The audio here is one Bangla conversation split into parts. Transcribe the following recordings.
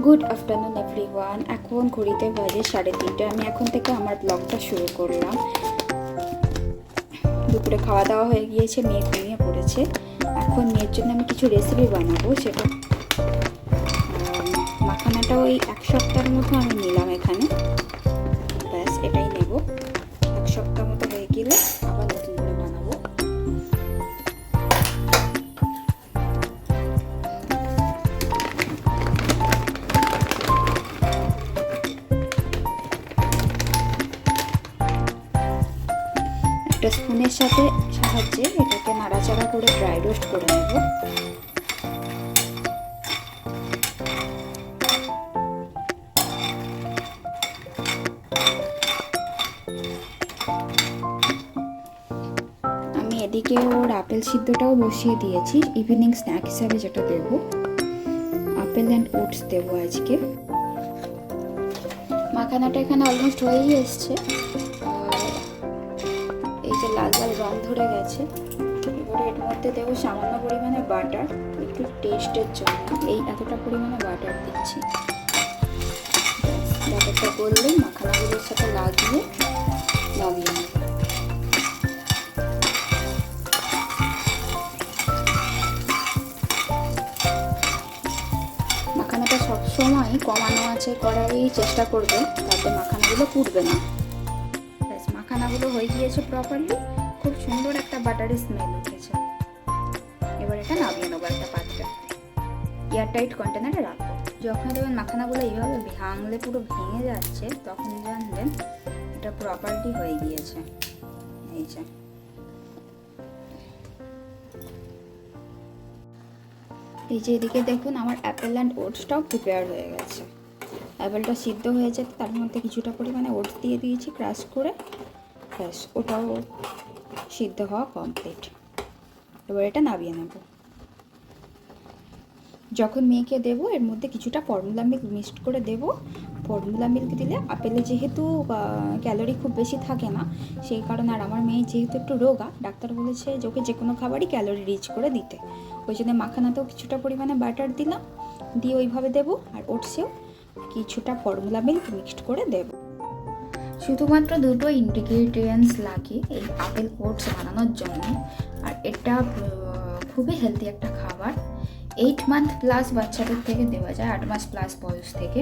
Good afternoon everyone. এখন ঘড়িতে বাজে 3:30। আমি এখন থেকে আমার ব্লগটা শুরু করলাম। দুপুরে খাওয়া দাওয়া হয়ে গিয়েছে, মেয়ে ঘুমিয়ে পড়েছে। এখন মেয়ের জন্য আমি কিছু রেসিপি বানাবো। সেটা মাখানাটা ওই 1 সপ্তাহের মতো আমি নিলাম এখানে। ব্যাস এটাই নেব। 1 সপ্তাহ মতো হয়ে গেলে আবার নতুন করে বানাবো। একটা স্পুনের সাহায্যে এটাকে নাড়াচাড়া করে ড্রাই রোস্ট করে নেব। আমি এদিকে ওর আপেল সিদ্ধটাও বসিয়ে দিয়েছি, ইভিনিং স্ন্যাক হিসাবে যেটা দেব। আপেল অ্যান্ড ওটস দেবো আজকে। মাখানাটা এখানে অলমোস্ট হয়েই এসছে। এই যে লাল লাল রং ধরে গেছে। এবারে এর মধ্যে দেবো সামান্য পরিমাণে বাটার, একটু টেস্টের জন্য। এই এতটা পরিমাণে বাটার দিচ্ছি। বাটারটা গললে মাখানাগুলোর সাথে লাগিয়ে নামিয়ে নেব। মাখানাটা সবসময় কমানো আছে করারই চেষ্টা করবে, তাতে মাখানাগুলো পুড়বে না। মাখানাগুলো হয়ে গিয়েছে প্রপারলি, খুব সুন্দর একটা বাটারি স্মেল উঠেছে। এবার এটা নামিয়ে নেবো একটা পাত্রে, এয়ারটাইট কন্টেনারে রাখবো। যখন দেখবেন মাখানাগুলো এইভাবে ভাঙলে পুরো ভেঙে যাচ্ছে, তখন জানবেন এটা প্রপারলি হয়ে গিয়েছে। এই যে এদিকে দেখুন আমার অ্যাপেল অ্যান্ড ওটসটাও প্রিপেয়ার হয়ে গেছে। অ্যাপেলটা সিদ্ধ হয়ে যেতে তার মধ্যে কিছুটা পরিমাণে ওটস দিয়ে দিয়েছি ক্রাশ করে। ব্যাস ওটাও সিদ্ধ হওয়া কমপ্লিট। এবার এটা নামিয়ে নেব। যখন মেয়েকে দেবো এর মধ্যে কিছুটা ফর্মুলা মিল্ক মিক্সড করে দেব। ফর্মুলা মিল্ক দিলে আপেলে যেহেতু ক্যালোরি খুব বেশি থাকে না, সেই কারণে, আর আমার মেয়ে যেহেতু একটু রোগা, ডাক্তার বলেছে যে ওকে যে কোনো খাবারই ক্যালোরি রিচ করে দিতে। ওই জন্য মাখানাতেও কিছুটা পরিমাণে বাটার দিলাম, দিয়ে ওইভাবে দেবো। আর ওটসেও কিছুটা ফর্মুলা মিল্ক মিক্সড করে দেব। শুধুমাত্র দুটো ইনগ্রিডিয়েন্টস লাগে এই আপেল ওটস বানানোর জন্য, আর এটা খুবই হেলদি একটা খাবার। 8 মান্থ প্লাস বাচ্চাদের থেকে দেওয়া যায়, 8 মাস প্লাস বয়স থেকে।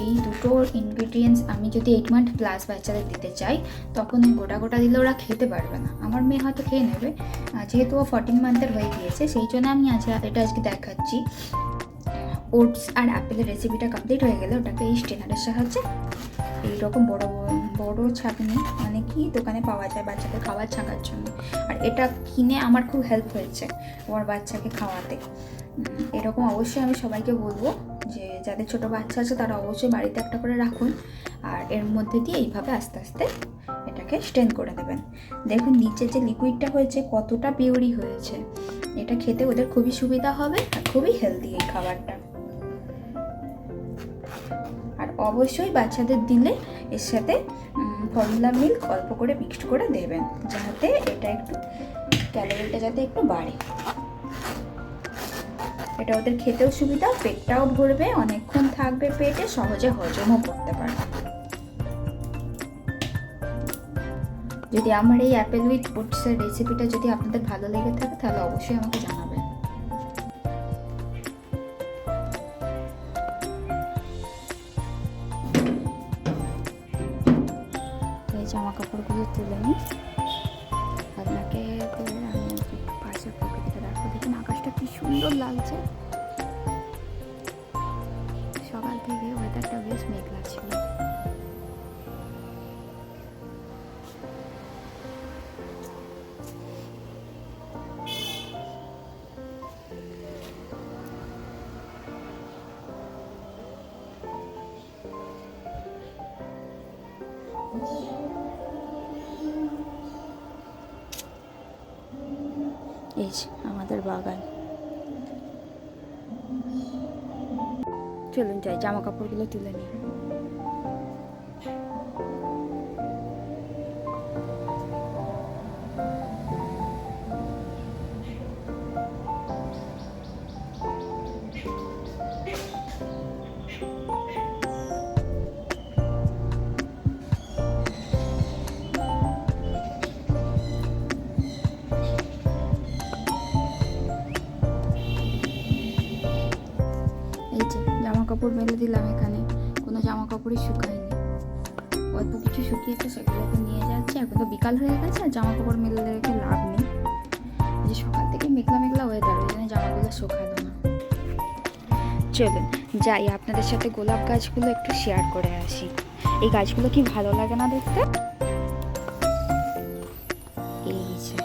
এই দুটো ইনগ্রিডিয়েন্টস আমি যদি 8 মান্থ প্লাস বাচ্চাদের দিতে চাই, তখন ওই গোটা গোটা দিলে ওরা খেতে পারবে না। আমার মেয়ে হয়তো খেয়ে নেবে, যেহেতু ও 14 মান্থের হয়ে গিয়েছে, সেই জন্য আমি এটা আজকে দেখাচ্ছি। ওটস আর অ্যাপেলের রেসিপিটা কমপ্লিট হয়ে গেলে ওটাকে এই স্টেনারের সাহায্যে, এইরকম বড় ছাঁকনি অনেকই দোকানে পাওয়া যায় বাচ্চাকে খাবার ছাঁকার জন্য, আর এটা কিনে আমার খুব হেল্প হয়েছে আমার বাচ্চাকে খাওয়াতে। এরকম অবশ্যই আমি সবাইকে বলবো যে যাদের ছোটো বাচ্চা আছে তারা অবশ্যই বাড়িতে একটা করে রাখুন, আর এর মধ্যে দিয়ে এইভাবে আস্তে আস্তে এটাকে স্টেন করে দেবেন। দেখুন নিচে যে লিকুইডটা হয়েছে কতটা পিউরি হয়েছে। এটা খেতে ওদের খুবই সুবিধা হবে আর খুবই হেলদি এই খাবারটা। আর অবশ্যই বাচ্চাদের দিলে এর সাথে ফর্মুলা মিল্ক অল্প করে মিক্সড করে দেবেন, যাতে এটা একটু ক্যালোরিটা যাতে একটু বাড়ে। এটা ওদের খেতেও সুবিধা, পেটটাও ভরবে, অনেকক্ষণ থাকবে পেটে, সহজে হজমও করতে পারবে। যদি আমার এই অ্যাপেল উইথ ওটসের রেসিপিটা যদি আপনাদের ভালো লেগে থাকে, তাহলে অবশ্যই আমাকে জানাবেন। জামা কাপড়গুলো তুলে নিই। আপনাকে আমি পাশের প্রকৃতিটা দেখো, দেখুন আকাশটা কি সুন্দর লাগছে। সকাল থেকে ওয়েদারটা বেশ মেঘলা ছিল। এই আমাদের বাগান। চলুন যাই, জামা কাপড়গুলো তুলে নিই। কাপড় মেলে দিলাম এখানে, কোনো জামা কাপড়ই শুকায়নি, অল্প কিছু শুকিয়েছে সেগুলোকে নিয়ে যাচ্ছে। এখন তো বিকাল হয়ে গেছে আর জামা কাপড় মেলে রেখে লাভ নেই, যে সকাল থেকে মেঘলা মেঘলা ওয়েদার, ওই জন্য জামাগুলো শুকালো না। চলুন যাই, আপনাদের সাথে গোলাপ গাছগুলো একটু শেয়ার করে আসি। এই গাছগুলো কি ভালো লাগে না দেখতে? এই যে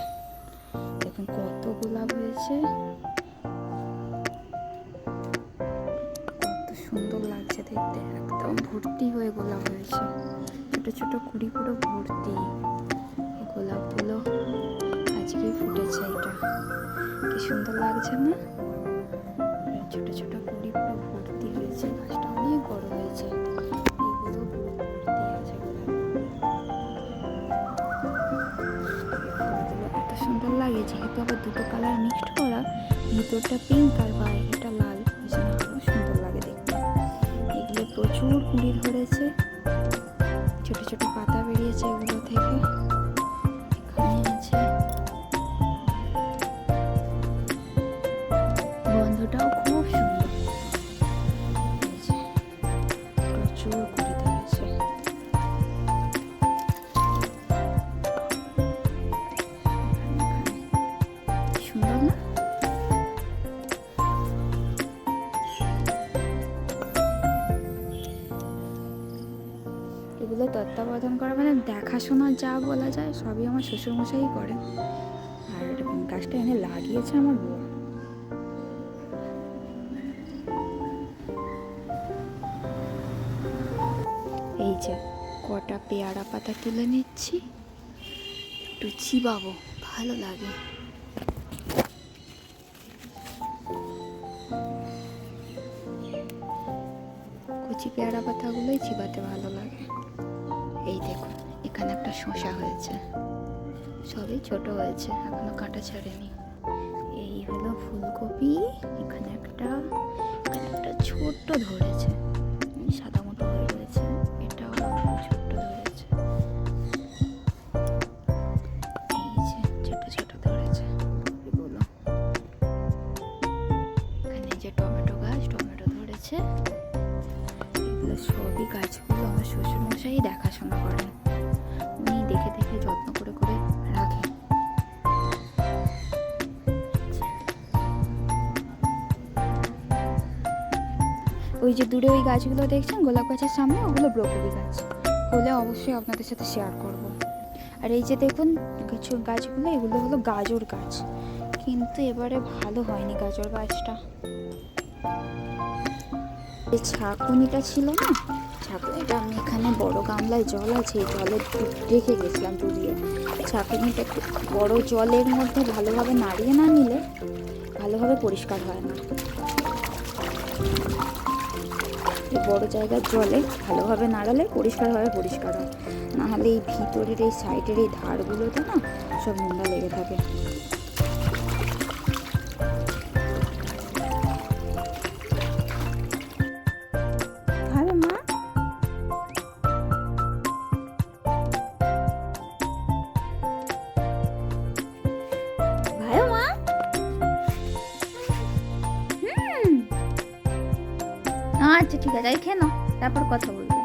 দেখুন কত গোলাপ হয়েছে, কত সুন্দর লাগছে দেখতে, একদম ভর্তি হয়ে গোলাপ হয়েছে, ছোট ছোট কুড়ি পুরো ভর্তি। এই গোলাপগুলো আজকেই ফুটেছে, এটা কি সুন্দর লাগছে না? ছোট ছোট কুড়ি পুরো ভর্তি হয়েছে, গাছটা অনেক বড় হয়েছে, এইগুলো পুরো ভর্তি আছে গোলাপ। এত সুন্দর লাগে, যেহেতু আবার দুটো কালার মিক্সড করা, ভিতরটা পিঙ্ক আর বাইরেটা লাল, আরো সুন্দর লাগে দেখতে। এগুলো প্রচুর কুড়ি ধরেছে, ছোট ছোট পাতা বেরিয়েছে এগুলো থেকে। এখানে আছে, গন্ধটাও খুব সুন্দর, প্রচুর কুড়ি ধরেছে। সুন্দর না? এগুলো তত্ত্বাবধান করা মানে দেখাশোনা যা বলা যায় সবই আমার শ্বশুরমশাই করে, আর গাছটা এনে লাগিয়েছে আমার বউ। এই যে কটা পেয়ারা পাতা তুলে নিচ্ছি, একটু চিবাবো, ভালো লাগে। কচি পেয়ারা পাতাগুলোই চিবাতে ভালো লাগে। এই দেখুন এখানে একটা শসা হয়েছে, সবই ছোট হয়েছে, এখনো কাঁটা ছাড়েনি। এই হলো ফুলকপি, এখানে একটা ছোট্ট ধরেছে, সাদা মতো হয়ে রয়েছে, এটাও ছোট্ট ধরেছে। এই যে ছোট ছোট ধরেছে এগুলো। এখানে যে টমেটো গাছ, টমেটো ধরেছে। এগুলো সবই গাছগুলো আমার শ্বশুরমশাই দেখাশোনা করেন, উনি দেখে দেখে যত্ন করে করে রাখেন। ওই যে দূরে ওই গাছগুলো দেখছেন গোলাপ গাছের সামনে, ওগুলো ব্রোকলি গাছ, হলে অবশ্যই আপনাদের সাথে শেয়ার করব। আর এই যে দেখুন কিছু গাছগুলো, এগুলো হলো গাজর গাছ, কিন্তু এবারে ভালো হয়নি গাজর গাছটা। এই ছাঁকুনিটা ছিল না, ছাঁকুনিটা আমি এখানে বড় গামলায় জল আছে, এই জলে রেখে গেছিলাম ডুবিয়ে। ছাঁকুনিটা একটু বড় জলের মধ্যে ভালোভাবে নাড়িয়ে না নিলে ভালোভাবে পরিষ্কার হয় না। বড় জায়গার জলে ভালোভাবে নাড়ালে পরিষ্কারভাবে পরিষ্কার হয়, নাহলে এই ভিতরের এই সাইডের এই ধারগুলোতে না সব নোংরা লেগে থাকে। ভালো মা, ভালো মা, আচ্ছা ঠিক আছে, খেয়ে নাও, তারপর কথা বলবো।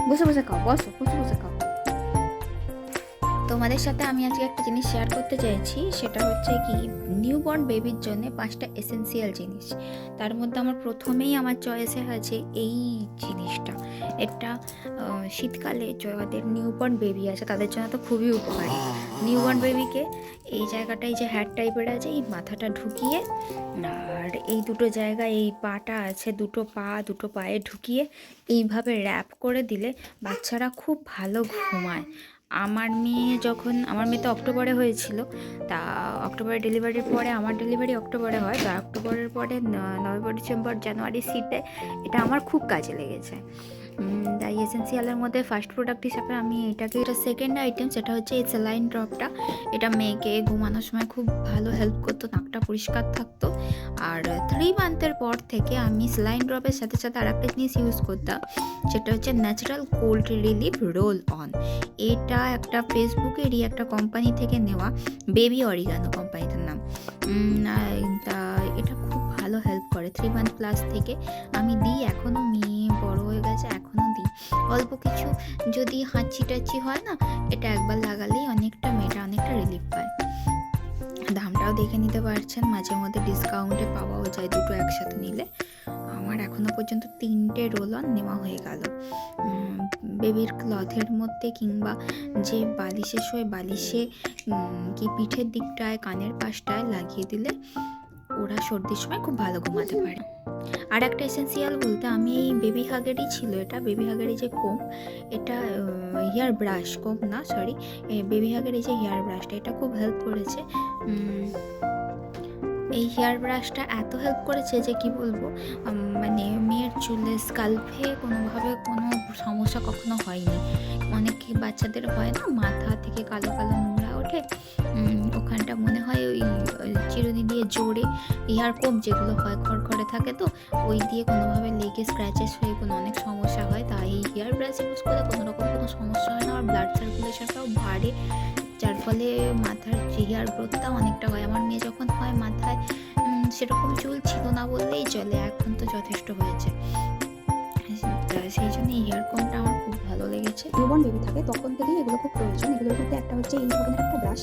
বসে বসে খাও, বসো, বসে বসে খাও। তোমাদের সাথে আমি আজকে একটা জিনিস শেয়ার করতে চাইছি, সেটা হচ্ছে কি নিউবর্ন বেবির জন্য 5টা এসেন্সিয়াল জিনিস। তার মধ্যে আমার প্রথমেই আমার চয়েসে আছে এই জিনিসটা। এটা শীতকালে যাদের নিউবর্ন বেবি আছে তাদের জন্য তো খুবই উপকারী। নিউবর্ন বেবিকে এই জায়গাটায় যে হ্যাট টাইপের আছে, এই মাথাটা ঢুকিয়ে, আর এই দুটো জায়গায় এই পাটা আছে, দুটো পায়ে ঢুকিয়ে এইভাবে র্যাপ করে দিলে বাচ্চারা খুব ভালো ঘুমায়। আমার মেয়ে তো অক্টোবরে হয়েছিল, তা অক্টোবরে ডেলিভারির পরে, আমার ডেলিভারি অক্টোবরে হয়, তা অক্টোবরের পরে নভেম্বর ডিসেম্বর জানুয়ারি শীতে এটা আমার খুব কাজে লেগেছে। তাই এসেন্সিয়ালের মধ্যে ফার্স্ট প্রোডাক্ট হিসাবে আমি এটাকে, এটা সেকেন্ড আইটেম, সেটা হচ্ছে এই স্যালাইন ড্রপটা। এটা মেয়েকে ঘুমানোর সময় খুব ভালো হেল্প করতো, নাকটা পরিষ্কার থাকতো। আর 3 মান্থের পর থেকে আমি স্যালাইন ড্রপের সাথে সাথে আর একটা জিনিস ইউজ করতাম, সেটা হচ্ছে natural cold relief roll on. এটা একটা ফেসবুকেরই একটা কোম্পানি থেকে নেওয়া, বেবি অরিগানো কোম্পানিটার নাম। তা এটা খুব ভালো হেল্প করে। 3 মান্থ প্লাস থেকে আমি দিই, এখনও মেয়ে বড় হয়ে গেছে, এখনও দিই। অল্প কিছু যদি হাঁচি টাচি হয় না, এটা একবার লাগালেই মেয়েটা অনেকটা রিলিফ পায়। দামটাও দেখে নিতে পারছেন, মাঝে মধ্যে ডিসকাউন্টে পাওয়াও যায় দুটো একসাথে নিলে। আমার এখনও পর্যন্ত 3টে রোল অন নেওয়া হয়ে গেল। বেবির ক্লথের মধ্যে কিংবা যে বালিশে শোয়, বালিশে কি পিঠের দিকটায়, কানের পাশটায় লাগিয়ে দিলে ওরা সর্দির সময় খুব ভালো ঘুমাতে পারে। আর একটা এসেন্সিয়াল বলতে, আমি এই বেবি হাগেরই ছিল, এটা বেবি হাগেরই যে কোম, এটা হেয়ার ব্রাশ, কোম না সরি, বেবি হাগের এই যে হেয়ার ব্রাশটা, এটা খুব হেল্প করেছে। এই হেয়ার ব্রাশটা এত হেল্প করেছে যে কি বলবো, মানে মেয়ের চুলে স্কাল্পে কোনোভাবে কোনো সমস্যা কখনো হয়নি। অনেক বাচ্চাদের হয় না, মাথা থেকে কালো কালো নোংরা ওঠে, ওখানটা মনে হয় ওই চিরুনি দিয়ে জোরে, হেয়ার কোম যেগুলো হয় খড়খড়ে থাকে, তো ওই দিয়ে কোনোভাবে লেগে স্ক্র্যাচেস হয়ে কোনো অনেক সমস্যা হয়। তাই এই হেয়ার ব্রাশ ইউজ করলে কোনো রকম কোনো সমস্যা হয় না, আর ব্লাড সার্কুলেশনটাও বাড়ে, যার ফলে মাথার যে হেয়ার গ্রোথটাও অনেকটা হয়। আমার মেয়ে যখন হয় মাথায় সেরকম চুল ছিল না বললেই চলে, এখন তো যথেষ্ট হয়েছে। সেই জন্য এই হেয়ার কমটা আমার খুব ভালো লেগেছে। নিউবর্ন বেবি থাকে তখন থেকেই এগুলো খুব প্রয়োজন। এগুলোর মধ্যে একটা হচ্ছে এই ধরনের একটা ব্রাশ,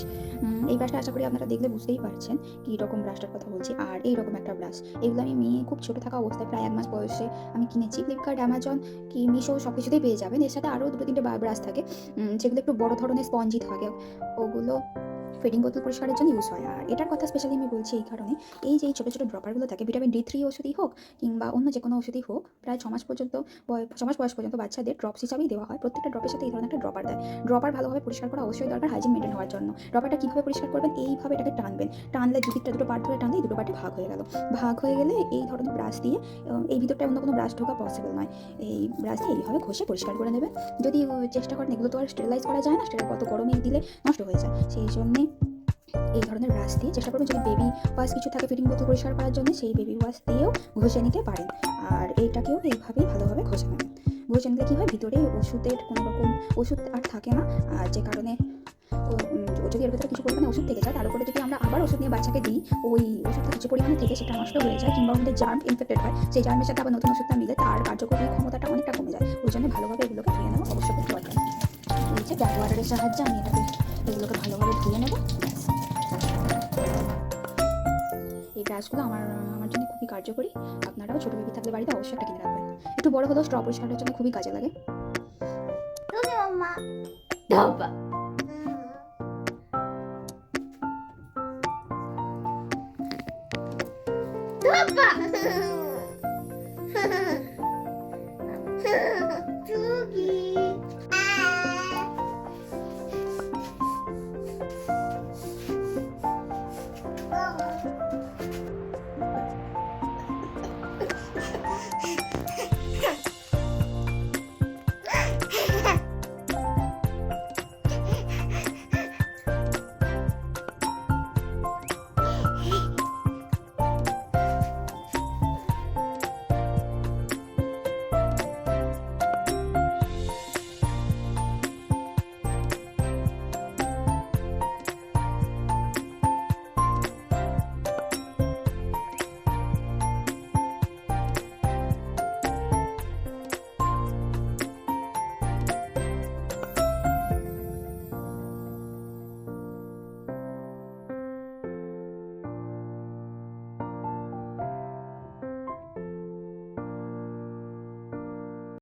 এই ব্রাশটা আশা করি আপনারা দেখলে বুঝতেই পারছেন কী রকম ব্রাশটার কথা বলছি। আর এইরকম একটা ব্রাশ, এগুলো আমি মেয়ে খুব ছোটো থাকা অবস্থায় প্রায় 1 মাস বয়সে আমি কিনেছি। ফ্লিপকার্ট, অ্যামাজন কি মিশো সব কিছুতেই পেয়ে যাবেন। এর সাথে আরও 2-3টে ব্রাশ থাকে, যেগুলো একটু বড় ধরনের স্পঞ্জি থাকে, ওগুলো ফিডিং বোতল পরিষ্কারের জন্য ইউজ হয়। আর এটার কথা স্পেশালি আমি বলছি এই কারণে, এই যে ছোটো ছোটো ড্রপারগুলো থাকে, ভিটামিন D3 ওষুধই হোক কিংবা অন্য যে কোনো ওষুধই হোক, প্রায় 6 মাস পর্যন্ত 6 মাস বয়স পর্যন্ত বাচ্চাদের ড্রপস হিসাবেই দেওয়া হয়। প্রত্যেকটা ড্রপের সাথে এই ধরনের একটা ড্রপার দেয়। ড্রপার ভালোভাবে পরিষ্কার করা অবশ্যই দরকার হাইজিন মেনটেন হওয়ার জন্য। ড্রপারটা কীভাবে পরিষ্কার করবেন, এইভাবে এটাকে টানবেন, টানলে দুটো পার্ট ধরে টানলে এই দুটো পার্টে ভাগ হয়ে গেল। ভাগ হয়ে গেলে এই ধরনের ব্রাশ দিয়ে, এই ভিতরটা অন্য কোনো ব্রাশ ঢোকা পসিবল নয়, এই ব্রাশ দিয়ে এইভাবে ঘষে পরিষ্কার করে নেবেন। যদি চেষ্টা করেন, এগুলো তো আর স্টেরিলাইজ করা যায় না, কত গরমে দিলে নষ্ট হয়ে যায়, সেই জন্যে এই ধরনের ব্রাশ দিয়ে চেষ্টা করবেন। যদি বেবি ওয়াশ কিছু থাকে ফিডিং বোতল পরিষ্কার করার জন্য, সেই বেবি ওয়াশ দিয়েও ঘষে নিতে পারেন। আর এইটাকেও এইভাবেই ভালোভাবে ঘষে নেবেন। ঘষে নিলে কী হয়, ভিতরে ওষুধের কোনো রকম ওষুধ আর থাকে না, আর যে কারণে ও যদি এর ভেতরে কিছু পরিমাণে ওষুধ থেকে যায়, তার উপরে যদি আমরা আবার ওষুধ নিয়ে বাচ্চাকে দিই, ওই ওষুধটা কিছু পরিমাণে থেকে সেটা নষ্ট হয়ে যায়, কিংবা আমাদের জার্ম ইনফেক্টেড হয়, সেই জার্মের সাথে আবার নতুন ওষুধটা মিলে তার কার্যকরী ক্ষমতাটা অনেকটা কমে যায়। ওই জন্য ভালোভাবে এগুলোকে ধুয়ে নেওয়া অবশ্যই খুব দরকার। এই যে ব্যাক ওয়াটারের সাহায্যে আমি এগুলোকে ভালোভাবে ধুয়ে নেবো। এই ব্রাশগুলো আমার জন্য খুবই কার্যকরী। আপনারাও ছোটো বেবি থাকলে বাড়িতে অবশ্যই একটা কিনে রাখবেন। একটু বড় হলেও স্ট্র পরিষ্কারের জন্য খুবই কাজে লাগে। Papa.